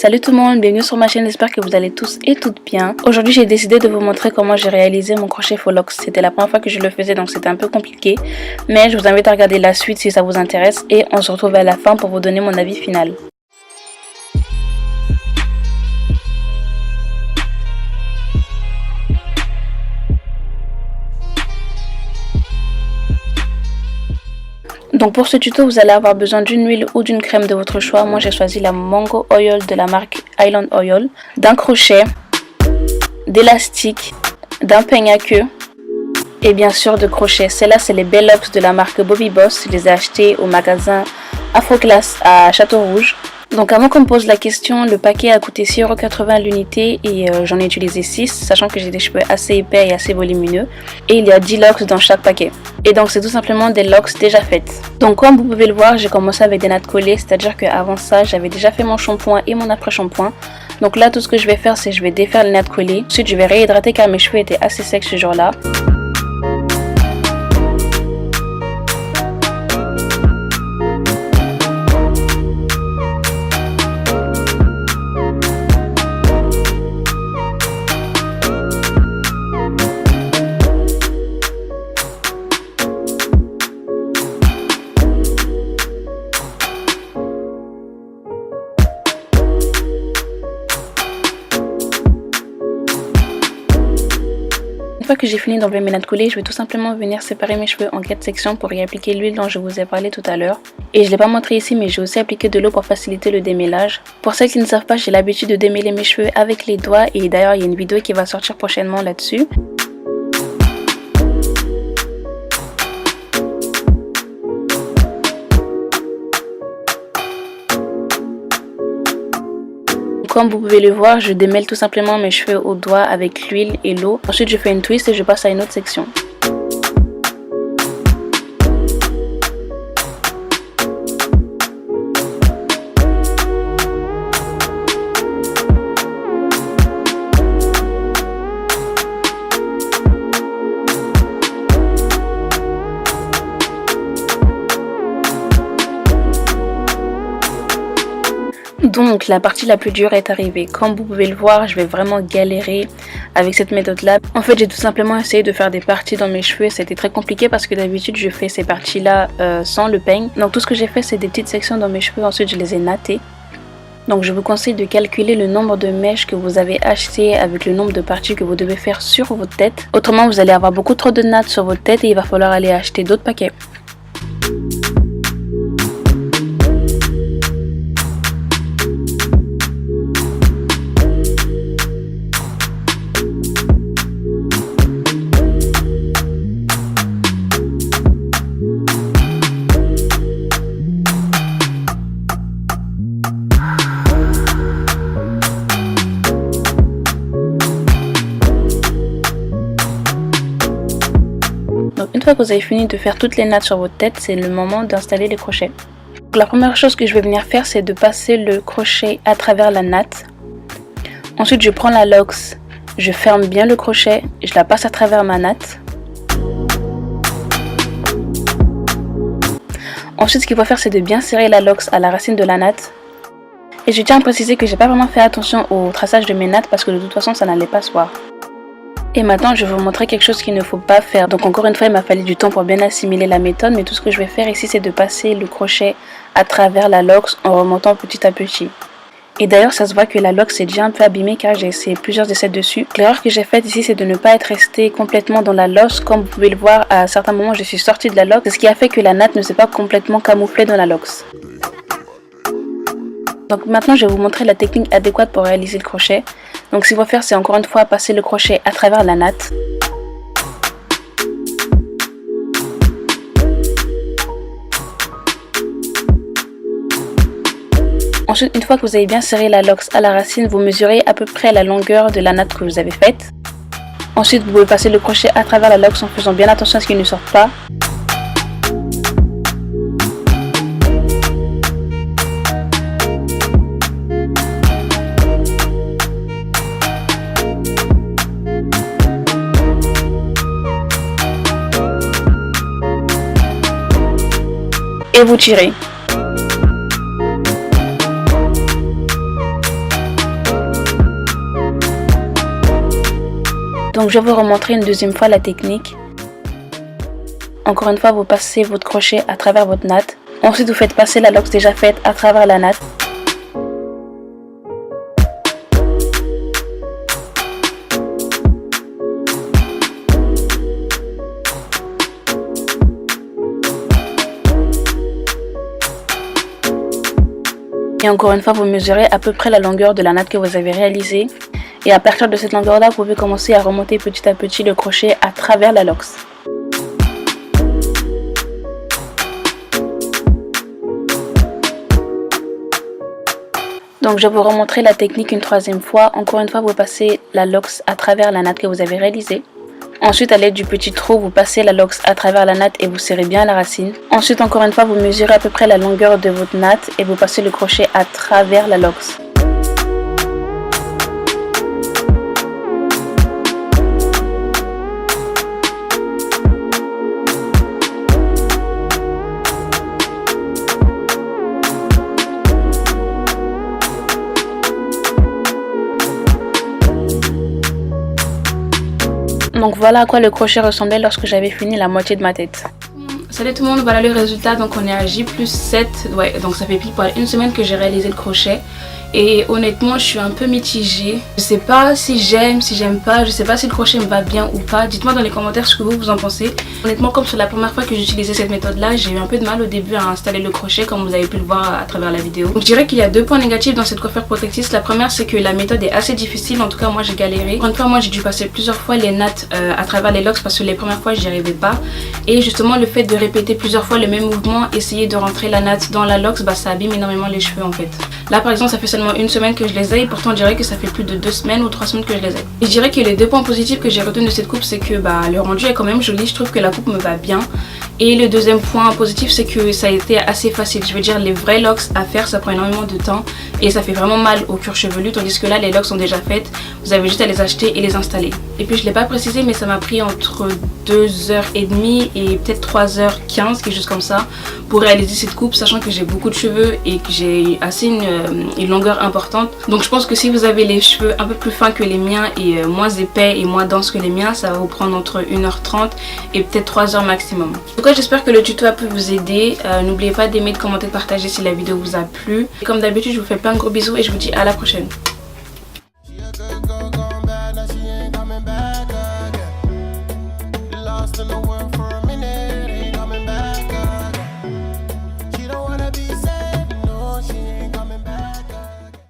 Salut tout le monde, bienvenue sur ma chaîne, j'espère que vous allez tous et toutes bien. Aujourd'hui j'ai décidé de vous montrer comment j'ai réalisé mon crochet faux locks. C'était la première fois que je le faisais donc c'était un peu compliqué. Mais je vous invite à regarder la suite si ça vous intéresse et on se retrouve à la fin pour vous donner mon avis final. Donc pour ce tuto, vous allez avoir besoin d'une huile ou d'une crème de votre choix. Moi j'ai choisi la Mango Oil de la marque Island Oil, d'un crochet, d'élastique, d'un peigne à queue et bien sûr de crochet. Celles-là c'est les Bellocs de la marque Bobbi Boss. Je les ai achetés au magasin Afroclass à Château-Rouge. Donc avant qu'on me pose la question, le paquet a coûté 6,80 € l'unité et j'en ai utilisé 6, sachant que j'ai des cheveux assez épais et assez volumineux. Et il y a 10 locks dans chaque paquet. Et donc c'est tout simplement des locks déjà faites. Donc comme vous pouvez le voir, j'ai commencé avec des nattes collées, c'est-à-dire qu'avant ça, j'avais déjà fait mon shampoing et mon après-shampoing. Donc là, tout ce que je vais faire, c'est que je vais défaire les nattes collées. Ensuite, je vais réhydrater car mes cheveux étaient assez secs ce jour-là. Une fois que j'ai fini d'enlever mes nattes collées, je vais tout simplement venir séparer mes cheveux en 4 sections pour y appliquer l'huile dont je vous ai parlé tout à l'heure. Et je ne l'ai pas montré ici, mais j'ai aussi appliqué de l'eau pour faciliter le démêlage. Pour celles qui ne savent pas, j'ai l'habitude de démêler mes cheveux avec les doigts et d'ailleurs il y a une vidéo qui va sortir prochainement là-dessus. Comme vous pouvez le voir, je démêle tout simplement mes cheveux au doigt avec l'huile et l'eau. Ensuite, je fais une twist et je passe à une autre section. Donc la partie la plus dure est arrivée. Comme vous pouvez le voir, je vais vraiment galérer avec cette méthode là. En fait j'ai tout simplement essayé de faire des parties dans mes cheveux. C'était très compliqué parce que d'habitude je fais ces parties là sans le peigne. Donc tout ce que j'ai fait c'est des petites sections dans mes cheveux. Ensuite je les ai nattées. Donc je vous conseille de calculer le nombre de mèches que vous avez acheté avec le nombre de parties que vous devez faire sur votre tête. Autrement vous allez avoir beaucoup trop de nattes sur votre tête et il va falloir aller acheter d'autres paquets. Donc une fois que vous avez fini de faire toutes les nattes sur votre tête, c'est le moment d'installer les crochets. Donc, la première chose que je vais venir faire, c'est de passer le crochet à travers la natte. Ensuite, je prends la locks, je ferme bien le crochet et je la passe à travers ma natte. Ensuite, ce qu'il faut faire, c'est de bien serrer la locks à la racine de la natte. Et je tiens à préciser que j'ai pas vraiment fait attention au traçage de mes nattes parce que de toute façon, ça n'allait pas se voir. Et maintenant je vais vous montrer quelque chose qu'il ne faut pas faire. Donc encore une fois il m'a fallu du temps pour bien assimiler la méthode. Mais tout ce que je vais faire ici c'est de passer le crochet à travers la locks en remontant petit à petit. Et d'ailleurs ça se voit que la locks est déjà un peu abîmée car j'ai essayé plusieurs essais dessus. L'erreur que j'ai faite ici c'est de ne pas être restée complètement dans la locks. Comme vous pouvez le voir à certains moments je suis sortie de la locks. Ce qui a fait que la natte ne s'est pas complètement camouflée dans la locks. Donc maintenant je vais vous montrer la technique adéquate pour réaliser le crochet. Donc ce qu'il faut faire c'est encore une fois passer le crochet à travers la natte. Ensuite une fois que vous avez bien serré la locks à la racine, vous mesurez à peu près la longueur de la natte que vous avez faite. Ensuite vous pouvez passer le crochet à travers la locks en faisant bien attention à ce qu'il ne sorte pas. et vous tirez. Donc je vais vous remontrer une deuxième fois la technique. Encore une fois, vous passez votre crochet à travers votre natte. Ensuite, vous faites passer la lox déjà faite à travers la natte. Et encore une fois, vous mesurez à peu près la longueur de la natte que vous avez réalisée. Et à partir de cette longueur-là, vous pouvez commencer à remonter petit à petit le crochet à travers la lox. Donc je vais vous remontrer la technique une troisième fois. Encore une fois, vous passez la lox à travers la natte que vous avez réalisée. Ensuite, à l'aide du petit trou, vous passez la lox à travers la natte et vous serrez bien la racine. Ensuite, encore une fois, vous mesurez à peu près la longueur de votre natte et vous passez le crochet à travers la lox. Donc voilà à quoi le crochet ressemblait lorsque j'avais fini la moitié de ma tête. Salut tout le monde, voilà le résultat. Donc on est à J+7, ouais, donc ça fait pile poil une semaine que j'ai réalisé le crochet. Et honnêtement, je suis un peu mitigée. Je sais pas si j'aime, si j'aime pas. Je sais pas si le crochet me va bien ou pas. Dites-moi dans les commentaires ce que vous en pensez. Honnêtement, comme c'est la première fois que j'utilisais cette méthode-là, j'ai eu un peu de mal au début à installer le crochet, comme vous avez pu le voir à travers la vidéo. Donc je dirais qu'il y a deux points négatifs dans cette coiffure protectrice. La première, c'est que la méthode est assez difficile. En tout cas, moi j'ai galéré. Encore une fois, moi j'ai dû passer plusieurs fois les nattes à travers les locks parce que les premières fois j'y arrivais pas. Et justement, le fait de répéter plusieurs fois le même mouvement, essayer de rentrer la natte dans la locks, bah ça abîme énormément les cheveux en fait. Là par exemple, ça fait seulement une semaine que je les ai, et pourtant on dirait que ça fait plus de 2 semaines ou 3 semaines que je les ai. Et je dirais que les deux points positifs que j'ai retenus de cette coupe, c'est que le rendu est quand même joli. Je trouve que la coupe me va bien. Et le deuxième point positif, c'est que ça a été assez facile. Je veux dire, les vrais locks à faire, ça prend énormément de temps et ça fait vraiment mal au cuir chevelu, tandis que là les locks sont déjà faites, vous avez juste à les acheter et les installer. Et puis je l'ai pas précisé, mais ça m'a pris entre 2h30 et peut-être 3h15, quelque chose comme ça, pour réaliser cette coupe, sachant que j'ai beaucoup de cheveux et que j'ai assez une longueur importante. Donc je pense que si vous avez les cheveux un peu plus fins que les miens et moins épais et moins denses que les miens, ça va vous prendre entre 1h30 et peut-être 3h maximum. En tout cas, j'espère que le tuto a pu vous aider. N'oubliez pas d'aimer, de commenter, de partager si la vidéo vous a plu. Et comme d'habitude, je vous fais plein de gros bisous et je vous dis à la prochaine.